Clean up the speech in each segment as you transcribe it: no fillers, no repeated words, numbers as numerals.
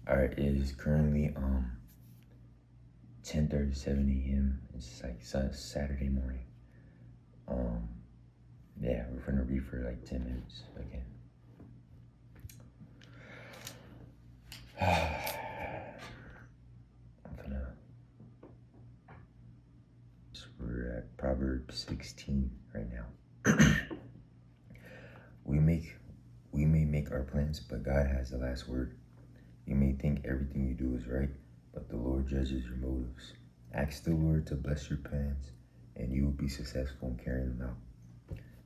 Alright, it is currently 10:37 a.m. It's like Saturday morning. Yeah, we're gonna read for like 10 minutes again. We're at Proverbs 16 right now. We may make our plans, but God has the last word. You may think everything you do is right, but the Lord judges your motives. Ask the Lord to bless your plans, and you will be successful in carrying them out.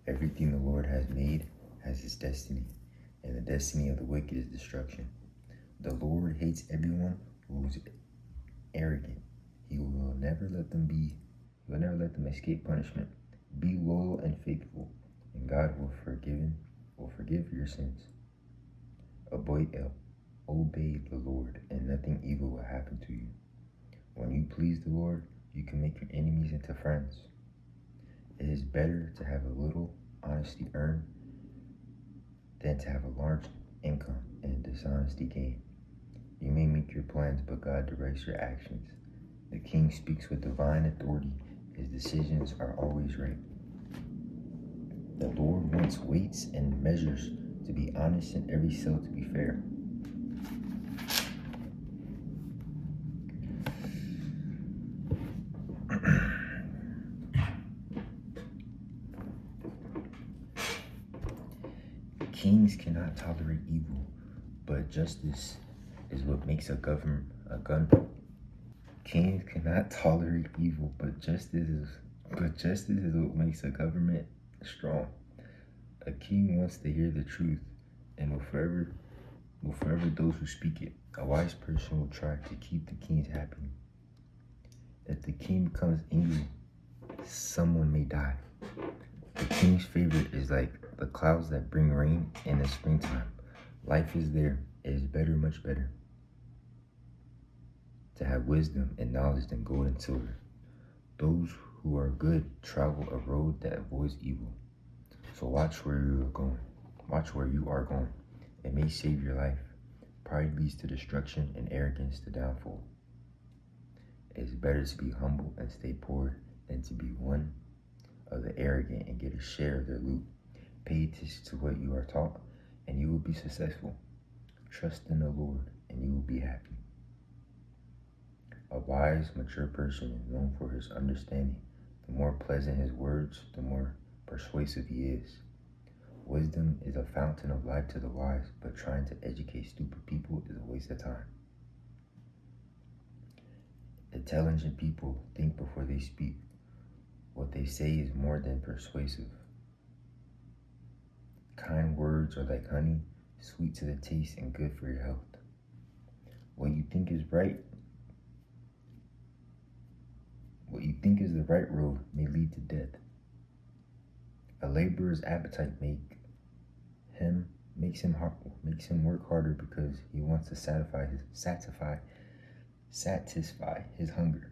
Everything the Lord has made has its destiny, and the destiny of the wicked is destruction. The Lord hates everyone who is arrogant. He will never let them escape punishment. Be loyal and faithful, and God will forgive your sins. Obey the Lord, and nothing evil will happen to you. When you please the Lord, you can make your enemies into friends. It is better to have a little honesty earned than to have a large income and dishonesty gained. You may make your plans, but God directs your actions. The king speaks with divine authority. His decisions are always right. The Lord wants weights and measures to be honest and every cell to be fair. Kings cannot tolerate evil, but justice is what makes a government a gun. Kings cannot tolerate evil, but justice is what makes a government strong. A king wants to hear the truth and will forever those who speak it. A wise person will try to keep the king happy. If the king becomes angry, someone may die. The king's favorite is like the clouds that bring rain in the springtime. Life is there. It is better, much better, to have wisdom and knowledge than gold and silver. Those who are good travel a road that avoids evil. So watch where you are going. Watch where you are going. It may save your life. Pride leads to destruction and arrogance to downfall. It is better to be humble and stay poor than to be one of the arrogant and get a share of their loot. Pay attention to what you are taught, and you will be successful. Trust in the Lord, and you will be happy. A wise, mature person is known for his understanding. The more pleasant his words, the more persuasive he is. Wisdom is a fountain of life to the wise, but trying to educate stupid people is a waste of time. Intelligent people think before they speak. What they say is more than persuasive. Kind words are like honey, sweet to the taste and good for your health. What you think is the right road may lead to death. A laborer's appetite makes him work harder because he wants to satisfy his hunger.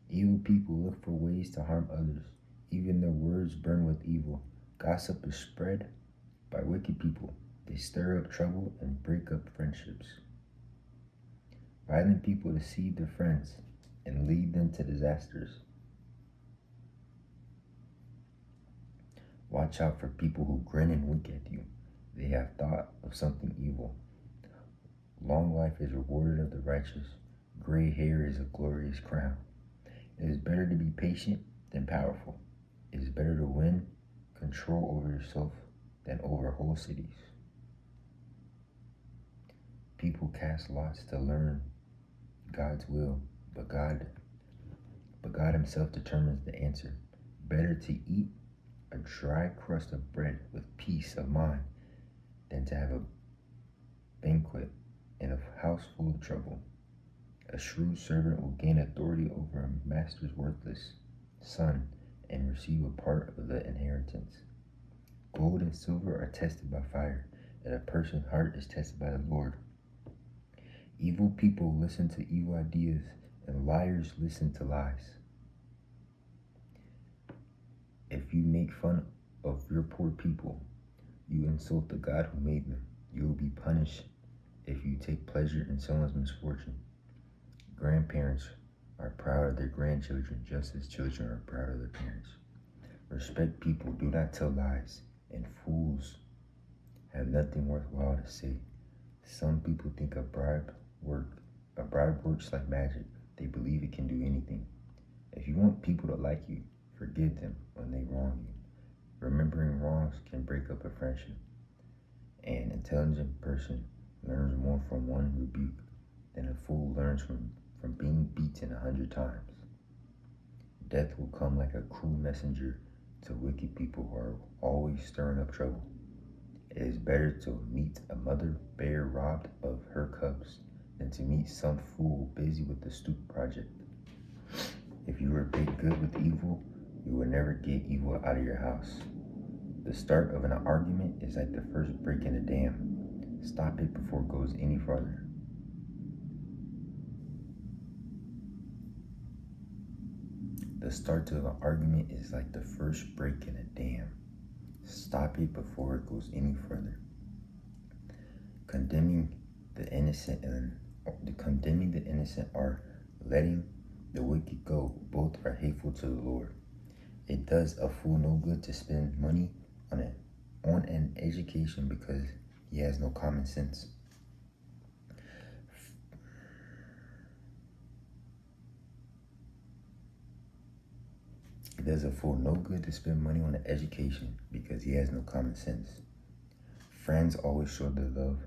Evil people look for ways to harm others. Even their words burn with evil. Gossip is spread by wicked people. They stir up trouble and break up friendships. Violent people deceive their friends and lead them to disasters. Watch out for people who grin and wink at you. They have thought of something evil. Long life is rewarded of the righteous. Gray hair is a glorious crown. It is better to be patient than powerful. It is better to win control over yourself than over whole cities. People cast lots to learn God's will, but God himself determines the answer. Better to eat a dry crust of bread with peace of mind than to have a banquet in a house full of trouble. A shrewd servant will gain authority over a master's worthless son and receive a part of the inheritance. Gold and silver are tested by fire, and a person's heart is tested by the Lord. Evil people listen to evil ideas, and liars listen to lies. If you make fun of your poor people, you insult the God who made them. You will be punished if you take pleasure in someone's misfortune. Grandparents are proud of their grandchildren just as children are proud of their parents. Respect people, do not tell lies, and fools have nothing worthwhile to say. Some people think a bribe works like magic. They believe it can do anything. If you want people to like you, forgive them when they wrong you. Remembering wrongs can break up a friendship. An intelligent person learns more from one rebuke than a fool learns from being beaten 100 times. Death will come like a cruel messenger to wicked people who are always stirring up trouble. It is better to meet a mother bear robbed of her cubs than to meet some fool busy with the stoop project. If you repay good with evil, you will never get evil out of your house. The start of an argument is like the first break in a dam. Stop it before it goes any farther. The start of an argument is like the first break in a dam. Stop it before it goes any further. Condemning the innocent or letting the wicked go, both are hateful to the Lord. It does a fool no good to spend money on an education because he has no common sense. It does a fool no good to spend money on an education because he has no common sense. Friends always show their love.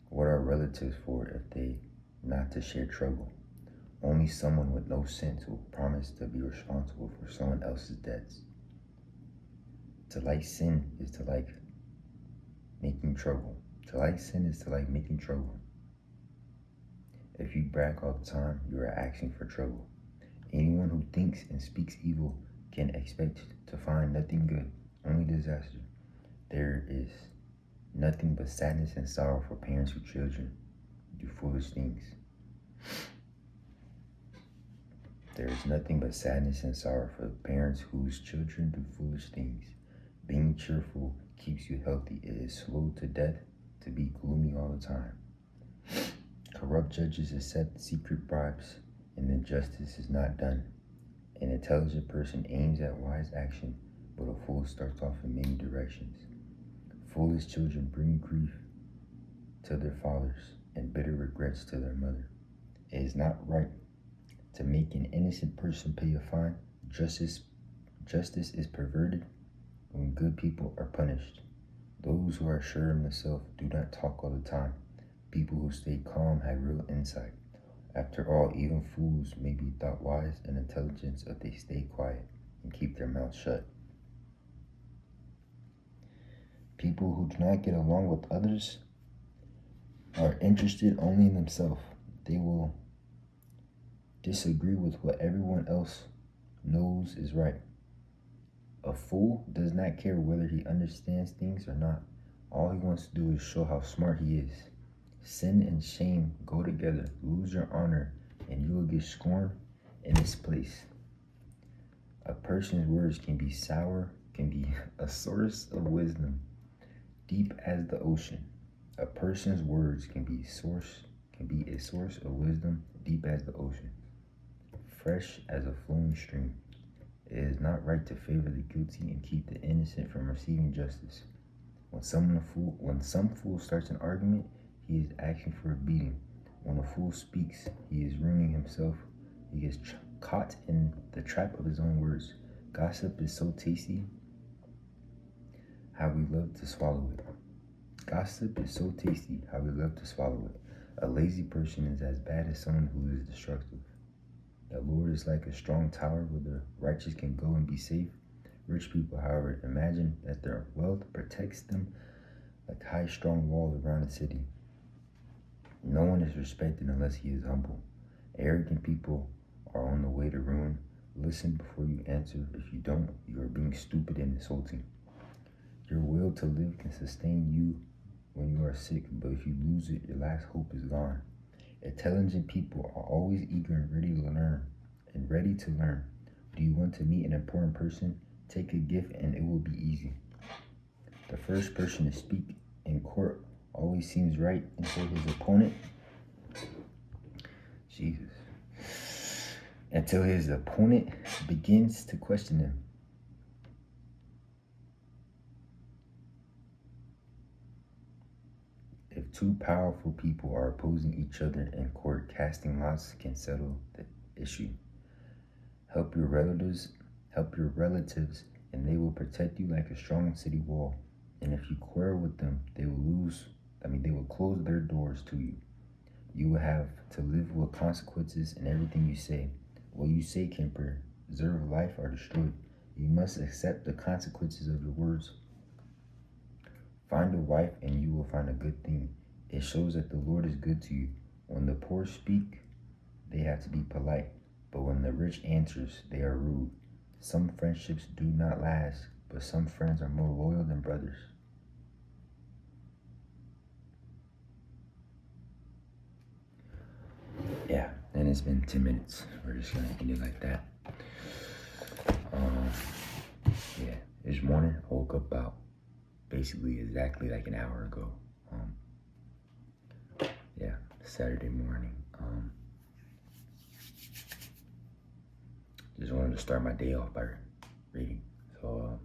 What are relatives for if they not to share trouble? Only someone with no sense will promise to be responsible for someone else's debts. To like sin is to like making trouble. To like sin is to like making trouble. If you brag all the time, you are asking for trouble. Anyone who thinks and speaks evil can expect to find nothing good, only disaster. There is nothing but sadness and sorrow for parents whose children do foolish things. There is nothing but sadness and sorrow for parents whose children do foolish things. Being cheerful keeps you healthy. It is slow to death to be gloomy all the time. Corrupt judges accept secret bribes, and then justice is not done. An intelligent person aims at wise action, but a fool starts off in many directions. Foolish children bring grief to their fathers and bitter regrets to their mother. It is not right to make an innocent person pay a fine. Justice is perverted when good people are punished. Those who are sure of themselves do not talk all the time. People who stay calm have real insight. After all, even fools may be thought wise and intelligent if they stay quiet and keep their mouths shut. People who do not get along with others are interested only in themselves. They will disagree with what everyone else knows is right. A fool does not care whether he understands things or not. All he wants to do is show how smart he is. Sin and shame go together. Lose your honor, and you will get scorned in its place. A person's words can be sour, can be a source of wisdom, deep as the ocean. A person's words can be a source of wisdom, deep as the ocean, fresh as a flowing stream. It is not right to favor the guilty and keep the innocent from receiving justice. When some fool starts an argument, he is asking for a beating. When a fool speaks, he is ruining himself. He gets caught in the trap of his own words. Gossip is so tasty, how we love to swallow it. Gossip is so tasty, how we love to swallow it. A lazy person is as bad as someone who is destructive. The Lord is like a strong tower where the righteous can go and be safe. Rich people, however, imagine that their wealth protects them like high, strong walls around a city. No one is respected unless he is humble. Arrogant people are on the way to ruin. Listen before you answer. If you don't, you are being stupid and insulting. Your will to live can sustain you when you are sick, but if you lose it, your last hope is gone. Intelligent people are always eager and ready to learn. Do you want to meet an important person? Take a gift and it will be easy. The first person to speak in court always seems right until his opponent, Jesus, until his opponent begins to question him. If two powerful people are opposing each other in court, casting lots can settle the issue. Help your relatives, and they will protect you like a strong city wall. And if you quarrel with them, they will close their doors to you. You will have to live with consequences in everything you say. What you say can preserve life or destroy it. You must accept the consequences of your words. Find a wife and you will find a good thing. It shows that the Lord is good to you. When the poor speak, they have to be polite. But when the rich answers, they are rude. Some friendships do not last, but some friends are more loyal than brothers. Yeah, and it's been 10 minutes. We're just gonna end it like that. Yeah, this morning I woke up about basically exactly like an hour ago. Yeah, Saturday morning. Just wanted to start my day off by reading. So